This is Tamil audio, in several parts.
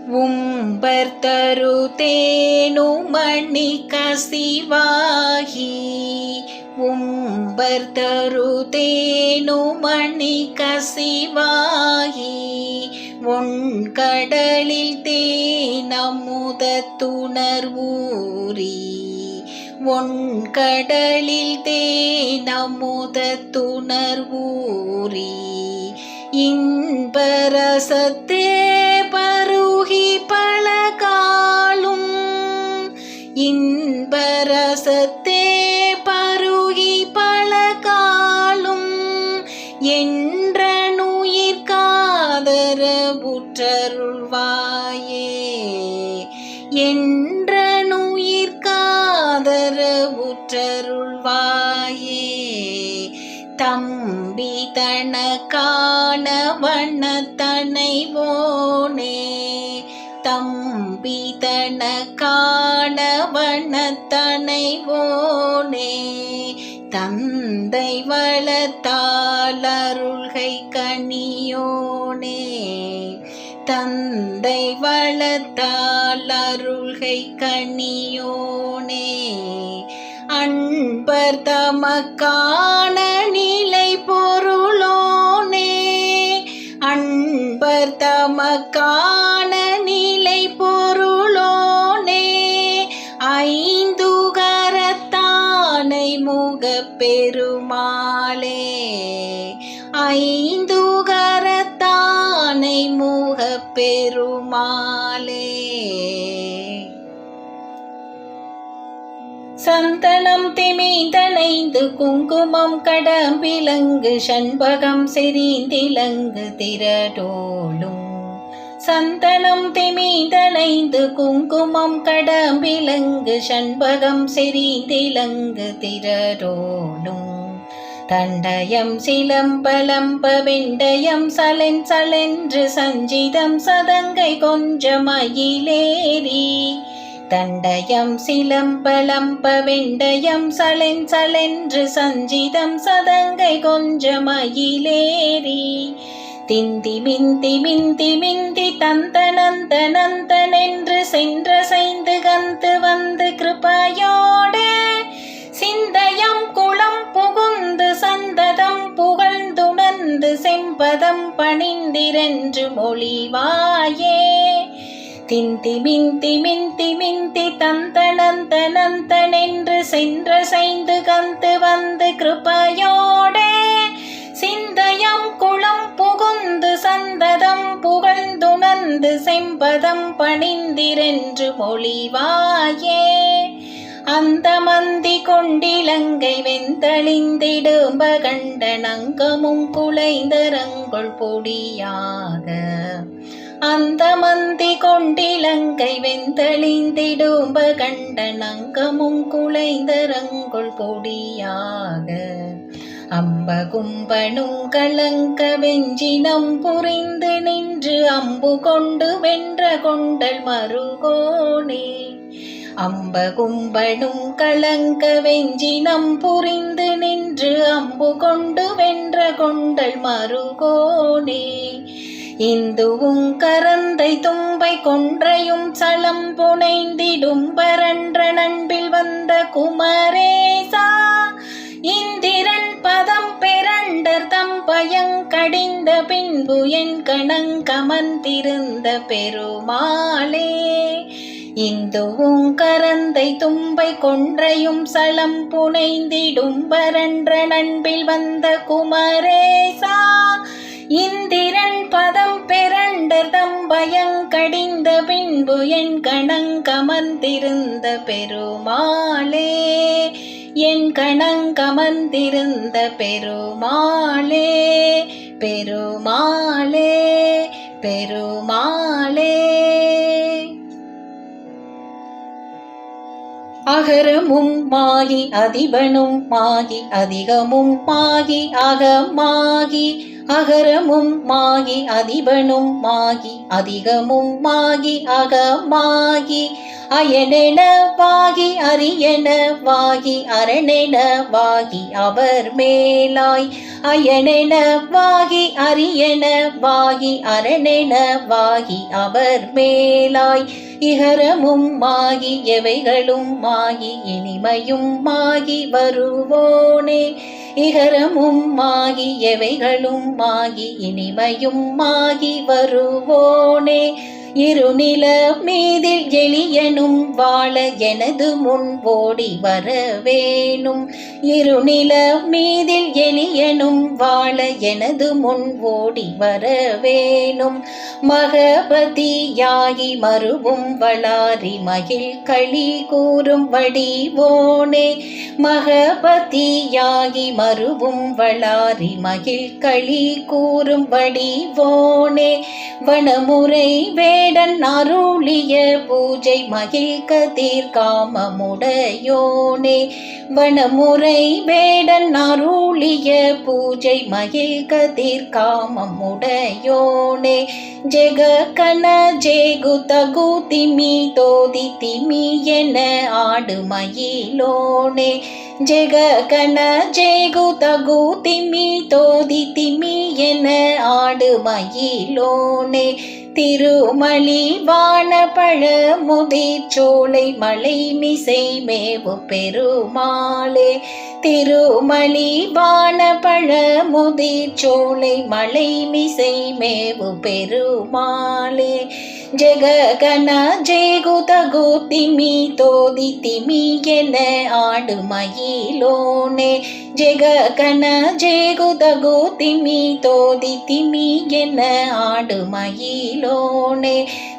உம்பர் தரு தேனுமணி கசிவாகி உம்பர் தரு தேனுமணி கசிவாகி ஒண்கடலில் தேனமுதத்துணர்வூறி ஒண்கடலில் தேனமுதத்துணர்வூறி இன்பரசத்தே பருகி பலகாலும் இன்பரசத்தே பருகி பலகாலும் என்றனுயிர் காதரவுற்றருள்வாயே என்றனுயிர் காதரவுற்றருள்வாயே தம்பி தனக்கான வண்ணத்தனைவோனே தம்பி தனக்கான வண்ணத்தனைவோனே தந்தை வளத்தால் அருள்கை கனியோனே தந்தை வளத்தால் அருள்கை கனியோனே அன்பர் தமக்கான நிலை பொருளோனே அன்பர் தமக்கான நிலை பொருளோனே ஐந்துகரத்தானை முகப்பெருமாளே ஐந்துகரத்தானை முகப்பெருமாளே சந்தனம் திமிதனைந்து குங்குமம் கடம்பிலங்கு சண்பகம் செறிந்திலங்கு திரடோலும் சந்தனம் திமிதனைந்து குங்குமம் கடம்பிலங்கு சண்பகம் செறிந்திலங்கு திரடோலும் தண்டயம் சிலம்பலம்ப வெண்டயம் சலென் சலென்று சஞ்சிதம் சதங்கை கொஞ்சமயிலேறி தண்டயம் சிலம்பலம்ப வெண்டயம் சலென் சலென்று சஞ்சிதம் சதங்கை கொஞ்சமயிலேறி திந்தி மிந்தி மிந்தி மிந்தி தந்தனந்த நந்தனென்று சென்ற சைந்து கந்து வந்து கிருபையோட சிந்தயம் குளம் புகுந்து சந்ததம் புகழ்ந்துணர்ந்து செம்பதம் பணிந்திரென்று மொழிவாயே திந்தி மிந்தி மிந்தி மிந்தி தந்தனந்த நந்தனென்று சென்ற சைந்து கந்து வந்து கிருபையோட சிந்தயம் குளம் புகுந்து சந்ததம் புகழ்ந்துணர்ந்து செம்பதம் பணிந்திரென்று மொழிவாயே அந்த மந்தி கொண்டிலங்கை வெந்தளிந்திடும்ப கண்ட நங்கமும் குலைந்தரங்கொள் பொடியாக அந்த மந்தி கொண்டிலங்கை வெந்தளிந்திடும்ப கண்ட நங்கமும் குலைந்தரங்கொள் பொடியாக அம்ப கும்பனும் கலங்க வெஞ்சினம் புரிந்து நின்று அம்பு கொண்டு வென்ற கொண்டல் மருகோனே அம்ப கும்பனும் கலங்க வெஞ்சினம் புரிந்து நின்று அம்பு கொண்டு வென்ற கொண்டல் மருகோனே இந்துவும் கரந்தை தும்பை கொன்றையும் சலம் புனைந்திடும் பரன்ற நண்பில் வந்த குமரேசா இந்திரன் பதம் பெரண்டர் தம் பயங்கடிந்த பின்பு என் கணங்கமர்ந்திருந்த பெருமாளே இந்துவும் கரந்தை தும்பை கொன்றையும் சலம் புனைந்திடும் பரன்ற நண்பில் வந்த குமரேசா இந்திரன் பதம் பெரண்டர் தம் பயங்கடிந்த பின்பு என் கணங்கமர்ந்திருந்த பெருமாளே என் கணங்கமர்ந்திருந்த பெருமாளே பெருமாளே பெருமாளே அகரமும் மாகி அதிபனும் மாகி அதிகமும் மாகி அகமாகி அகரமும் மாகி அதிபனும் மாகி அதிகமும் மாகி அகமாகி அயனென வாகி அரியன வாகி அரணென வாகி அவர் மேலாய் அயனென வாகி அரியன வாகி அரணென வாகி அவர் மேலாய் இகரமும் மாகி எவைகளும் மாகி இனிமையும் மாகி வருவோனே இகரமும் மாகி எவைகளும் மாகி இனிமையும் மாகி வருவோனே இருநில மீதில் எளியனும் வாழ எனது முன் ஓடி வர வேணும் இருநில மீதில் எளியனும் வாழ எனது முன் ஓடி வர வேணும் மகபதியாகி மறுவும் வளாரி மகிழ் களி கூறும் வடிவோனே மகபதியாகி மறுவும் வளாரி மகிழ் களி கூறும் வடிவோனே வனமுறை வேடன் அருளிய பூஜை மகிழ் கதிர் காமமுடையோனே வனமுறை வேடன் அருளிய பூஜை மகிழ் கதிர் காமமுடையோனே ஜெக கண ஜேகு தகு திமி தோதி திமி என ஆடு மயிலோனே ஜெக கண ஜேகு தகு திமி தோதி திமி என ஆடு மயிலோனே திருமலி வான பழமுதிர் சோலை மலை மிசை மேவு பெருமாளே திருமலி வான பழமுதிர் சோலை மலை மிசை மேவு பெருமாளே ஜெக கண ஜேகு தகு திமி தோதி திமி என ஆடு மயிலோனே ஜெக கண ஜேகு தகு திமி தோதி திமி என ஆடு மயிலோனே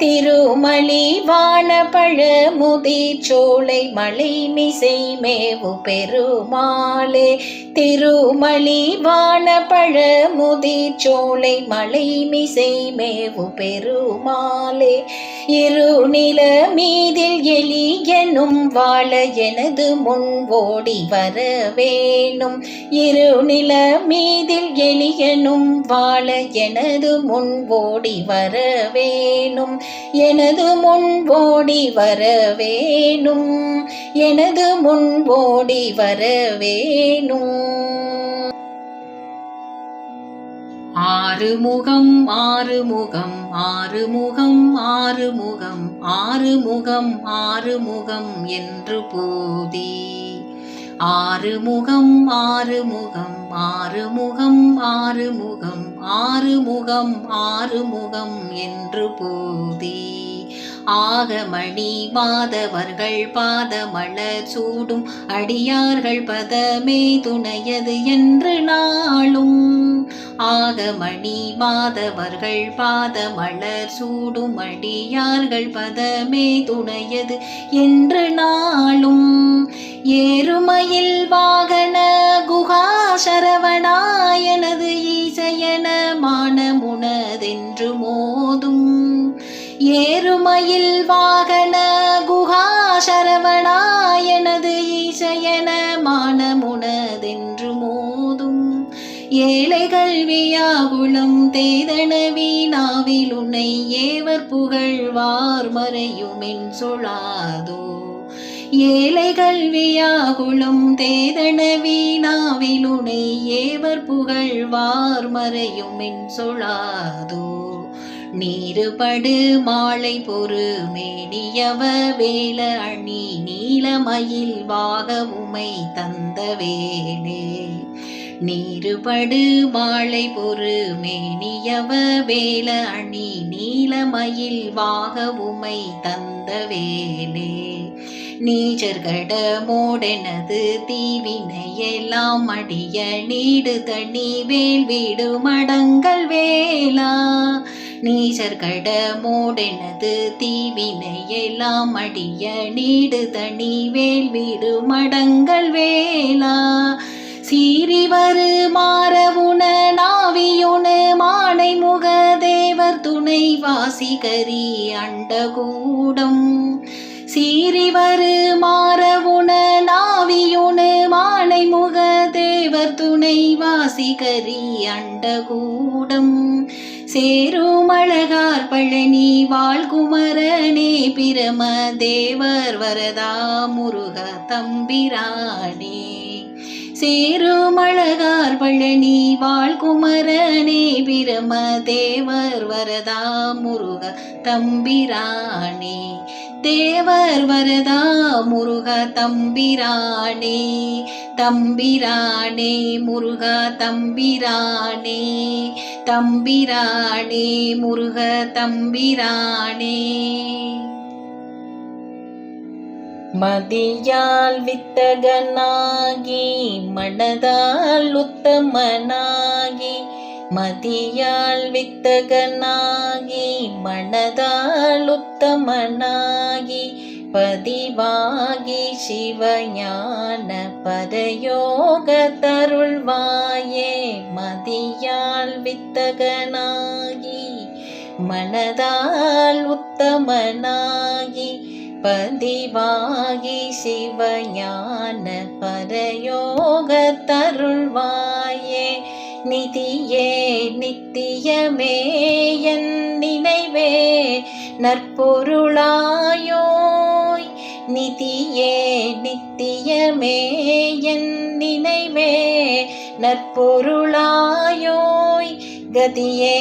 திருமலி வான பழமுதிர் சோலை மலை மிசை மேவு பெருமாளே திருமலி வான பழமுதிர் சோலை மலை மிசை மேவு பெருமாளே இருநில மீதில் எளியனும் வாழ எனது முன் ஓடி வர வேணும் இருநில மீதில் எளியனும் வாழ எனது முன் ஓடி வர வேணும் எனது முன் ஓடி வர வேணும் எனது முன் ஓடி வர வேணும் ஆறுமுகம் ஆறுமுகம் ஆறுமுகம் ஆறுமுகம் ஆறுமுகம் ஆறுமுகம் என்று போதி ஆறுமுகம் ஆறுமுகம் ஆறுமுகம் ஆறுமுகம் ஆறுமுகம் ஆறுமுகம் என்று போதி ஆகமணி மாதவர்கள் பாதமலர் சூடும் அடியார்கள் பதமே துணையது என்று நாளும் ஆகமணி மாதவர்கள் பாதமலர் சூடும் அடியார்கள் பதமே துணையது என்று நாளும் ஏறுமயில் வாகன குஹா சரவணாயனது ஈசையன மானமுனதென்று மோதும் ஏறுமயில் வாகன குஹா சரவணாயனது ஈசையன மானமுனதென்று மோதும் ஏழைகள் வியாகுளம் தேதன வீணாவில் உன்னை ஏவர் புகழ்வார் மறையுமென் சொல்லாதோ ஏழைகள் வியாகுளம் தேதன வீணாவில் உன்னை ஏவர் புகழ்வார் மறையுமென் சொல்லாதோ நீருபடு மாலை பொறு மேனியவ வேல அணி நீலமயில் வாக உமை தந்த வேலே நீருபடு மாலை பொறு மேனியவ வேல அணி நீலமயில் வாக உமை தந்த வேலே நீச்சர்கட மோடெனது தீவினையெல்லாம் அடிய நீடு தனி வேல் வீடு மடங்கள் வேலா நீச்சர்கட மோடெனது தீவினையெல்லாம் அடிய நீடு தனி வேல் வீடு மடங்கள் வேலா சீரிவரு மாறவுன நாவியுனு மானை முக தேவர் துணை வாசிகரி அண்டகூடம் சீரிவரு மாறவுண நாவியுணு மானை முக தேவர் துணை வாசிகரி அண்டகூடம் சேருமழகார் பழனி வாழ்குமரனே பிரம தேவர் வரதா முருக தம்பிரானே சேருமழகார் பழனி வாழ்குமரனே பிரம தேவர் வரதா முருக தம்பிரானே தேவர் வரதா முருக தம்பிரானே தம்பிரானே முருக தம்பிரானே தம்பிரானே முருக தம்பிரானே மதியால் வித்தகனாகி மனதால் உத்தமனாகி மதியால் வித்தகனாகி மனதால் உத்தமனாகி பதிவாகி சிவஞான பரயோக தருள்வாயே மதியால் வித்தகனாகி மனதால் உத்தமனாகி பதிவாகி சிவஞான பரயோக தருள்வாயே நிதியே நித்தியமே என் நினைவே நற்பொருளாயோய் நிதியே நித்தியமே என் நினைவே நற்பொருளாயோய் கதியே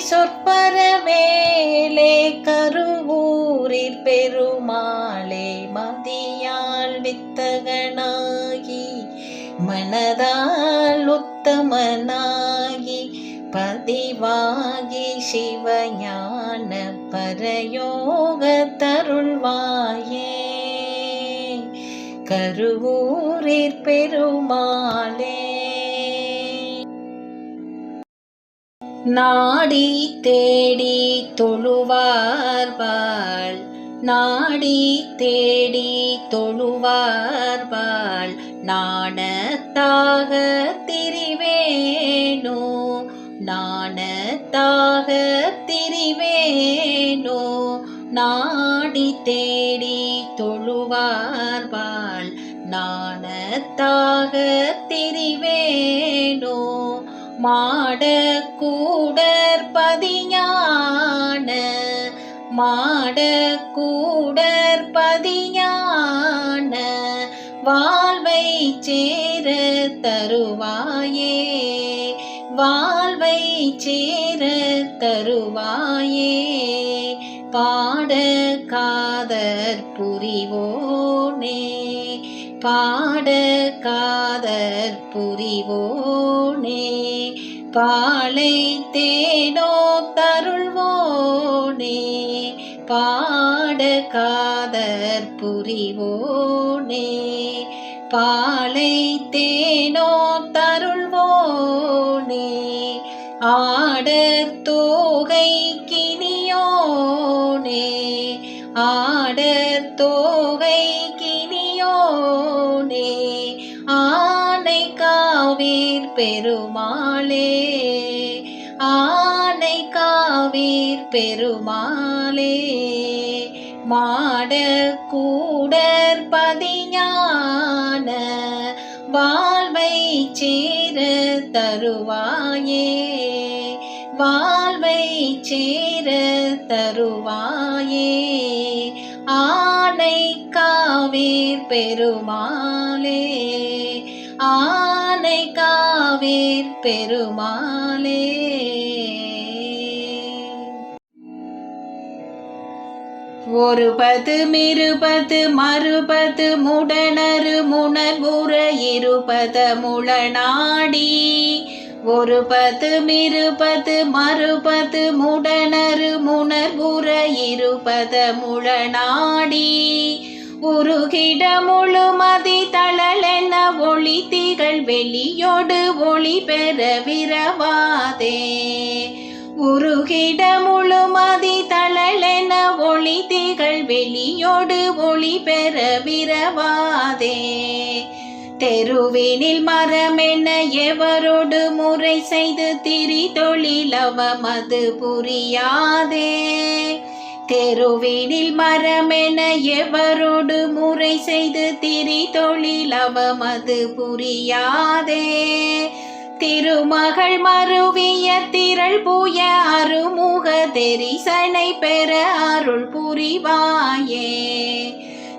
சொற்பரவேலே கருவூரிற் பெருமாளே மதியால் வித்தகனாகி மனதால் உத்தமனாகி பதிவாகி சிவஞான பரயோக தருள்வாயே கருவூரிற் பெருமாளே நாடி தேடி தொழுவார்பாள் நாடி தேடி தொழுவார்பாள் நாணத்தாக திரிவேனோ நாணத்தாக திரிவேனோ நாடி தேடி தொழுவார்பாள் நாணத்தாக திரிவேனோ மாடக்கூடற் பதிஞான மாடக்கூடற் பதிஞான வாழ்வை சேர தருவாயே வாழ்வை சேர தருவாயே பாட காதற் புரிவோனே பாட காதற் புரிவோனே பாலை தேனோ தருள்வோனே பாட காதற் புரிவோனே பாலை தேனோ தருள்வோனே ஆடற் தோகை கினியோனே ஆடற் தோகை கினியோனே ஆனை காவீர் பெருமாளே ஆனை காவீர் பெருமாளே மாட கூடற் பதிஞான வாழ்வை சேர தருவாயே வாழ்வை சேர தருவாயே ஆனை காவீர் பெருமாளே ஆனை காவீர் பெருமாளே ஒருபது மிருபது மறுபது முடனரு முணர்வுற இருபத முழநாடி ஒருபது மிருபது மறுபது முடனரு முணர்வுற இருபத முழநாடி உருகிட முழுமதி தளலென ஒளி திகழ் வெளியோடு ஒளி பெற விரவாதே உருகிட முழுமதி தளலென ஒளி திகழ் வெளியோடு ஒளி பெற விரவாதே தெருவினில் மரமென எவரோடு முறை செய்து திரி தொழிலவமது புரியாதே தெருவினில் மரமென எவரோடு முறை செய்து திரி தொழில் அவமது புரியாதே. திருமகள் மருவிய திரள் புய அருமுக தெரிசனை பெற அருள் புரிவாயே.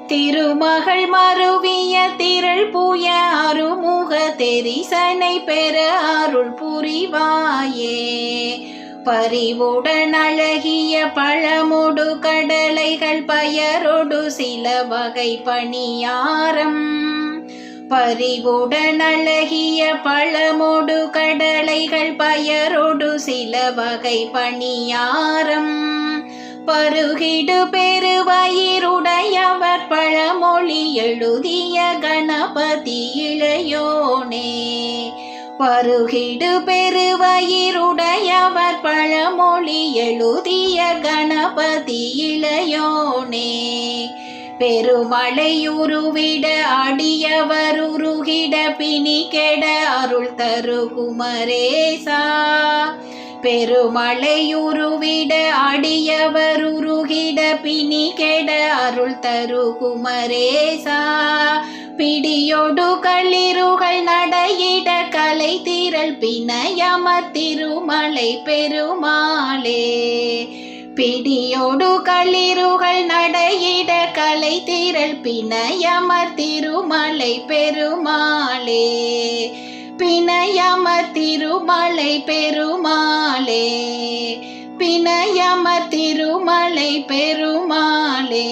திருமகள் மருவிய திரள் புய அருமுக தெரிசனை பெற அருள் புரிவாயே. பரிவுடன் அழகிய பழமொடு கடலைகள் பயரொடு சில வகை பணியாரம். பரிவுடன் அழகிய பழமொடு கடலைகள் பயரொடு சில வகை பணியாரம். பருகிடு பெருவயிறுடையவர் பழமொழி எழுதிய கணபதி இளையோனே. பருகிடு பெருவயிறுடையவர் பழமொழி எழுதிய கணபதி இளையோனே. பெருமழை உருவிட அடியவர் உருகிட பிணி கெட அருள் தரு குமரேசா. பெருமழை உருவிட அடியவர் உருகிட பிணி கெட அருள் தரு குமரேசா. பிடியொடு களிறுகள் நடையிட கலை திரள் பிணையமர் திருமலை பெருமாளே. பிடியொடு களிறுகள் நடையிட கலை திரள் பிணையமர் திருமலை பெருமாளே. பிணையமர் திருமலை பெருமாளே. பிணையமர் திருமலை பெருமாளே.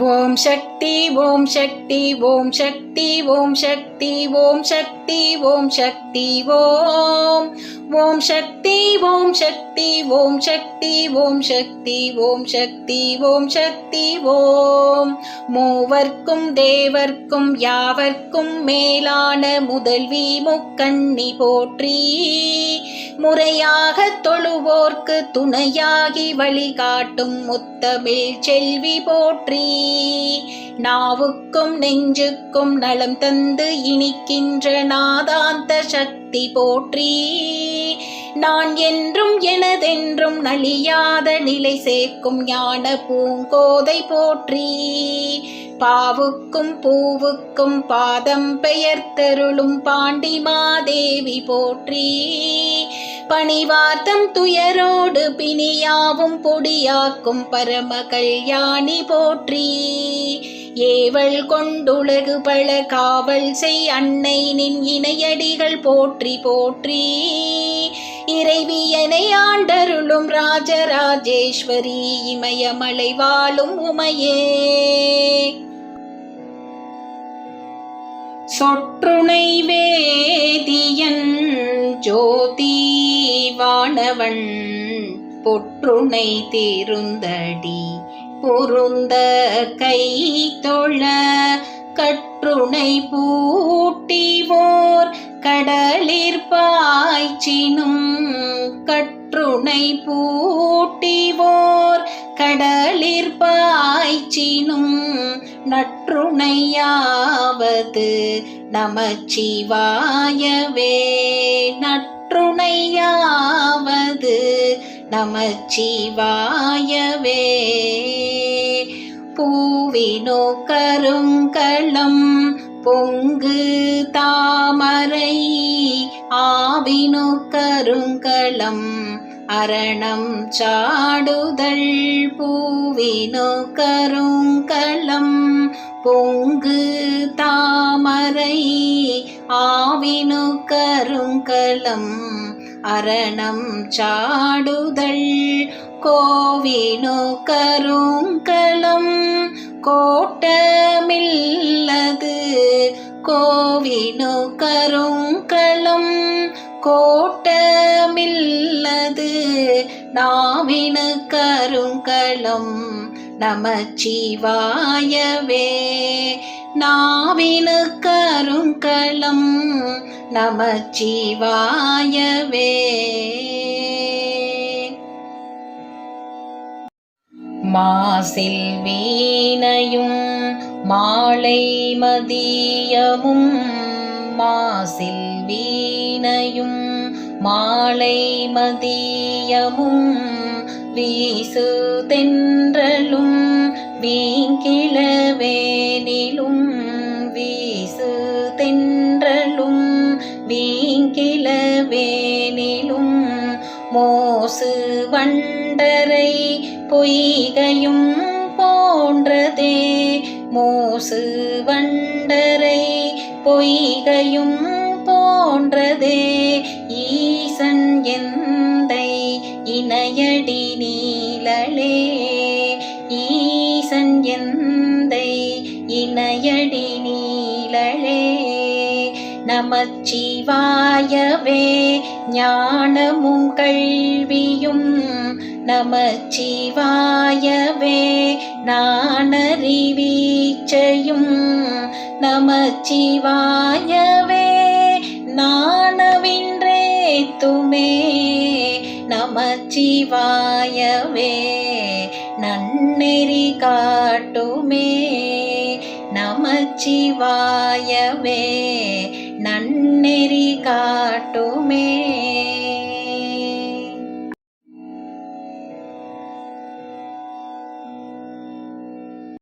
ஓம் சக்தி ஓம் சக்தி ஓம் சக்தி ஓம் சக்தி ஓம் சக்தி ஓம் சக்தி ஓம். ஓம் சக்தி ஓம் சக்தி ஓம் சக்தி ஓம் சக்தி ஓம் சக்தி ஓம் சக்தி ஓம். மூவர்க்கும் தேவர்க்கும் யாவர்க்கும் மேலான முதல்வி முக்கண்ணி போற்றி. முறையாக தொழுவோர்க்கு துணையாகி வழிகாட்டும் முத்தமிழ் செல்வி போற்றி. நாவுக்கும் நெஞ்சுக்கும் நலம் தந்து இனிக்கின்ற நாதாந்த சக்தி போற்றி. நான் என்றும் எனதென்றும் நலியாத நிலை சேர்க்கும் ஞான பூங்கோதை போற்றி. பாவுக்கும் பூவுக்கும் பாதம் பெயர்த்தருளும் பாண்டி மாதேவி போற்றி. பணிவார்த்தம் துயரோடு பிணியாவும் பொடியாக்கும் பரம கல்யாணி போற்றி. ஏவல் கொண்டுலகு பல காவல் செய் அன்னை நின் இணையடிகள் போற்றி போற்றி. இறைவியனை ஆண்டருளும் ராஜராஜேஸ்வரி இமயமலை வாழும் உமையே. சொற்றுணை வேதியன் ஜோதி வானவன் பொற்றுணை திருந்தடி பொருந்த கை தொழ கற்றுணை பூட்டிவோர் கடலிற் பாய்ச்சினும். கற்றுணை பூட்டிவோர் கடலிற் பாய்ச்சினும் நற்றுணையாவது நமச்சிவாயவே. நற்றுணையாவது நமச்சிவாயவே. பூவினோ கருங்கலம் பொங்கு தாமரை ஆவினோ கருங்கலம் அரணம் சாடுதல். பூவினோ கருங்கலம் பொங்கு தாமரை ஆவினு கருங்கலம் அரணம் சாடுதல். கோவினு கருங்கலம் கோட்டமில்லது. கோவினு கருங்கலம் கோட்டமில்லது. நாவினு கருங்கலம் நமச்சிவாயவே. நாவினு கருங்கலம் நமச்சிவாயவே. மாசில் வீணையும் மாலை மதியமும் மாசில் வீணையும் மாலை மதியமும் வீசு தென்றலும் வீங்கிளவேனிலும் வீசு தென்றலும் வீங்கிளவேனிலும் மோசு வண்டரை பொய்கையும் போன்றதே மோசு வண்டரை பொய்கையும் போன்றதே ஈசன் எந்தை இணையடி நீழலே ஈசன் எந்தை இணையடி நீழலே நமச்சிவாயவே ஞானமும் கல்வியும் நமச்சிவாயவே நானறிவீச்சையும் நமச்சிவாயவே நாணவின்றேத்துமே நமச்சிவாயவே நன்னெறி காட்டுமே நமச்சிவாயவே நன்னெறி காட்டுமே.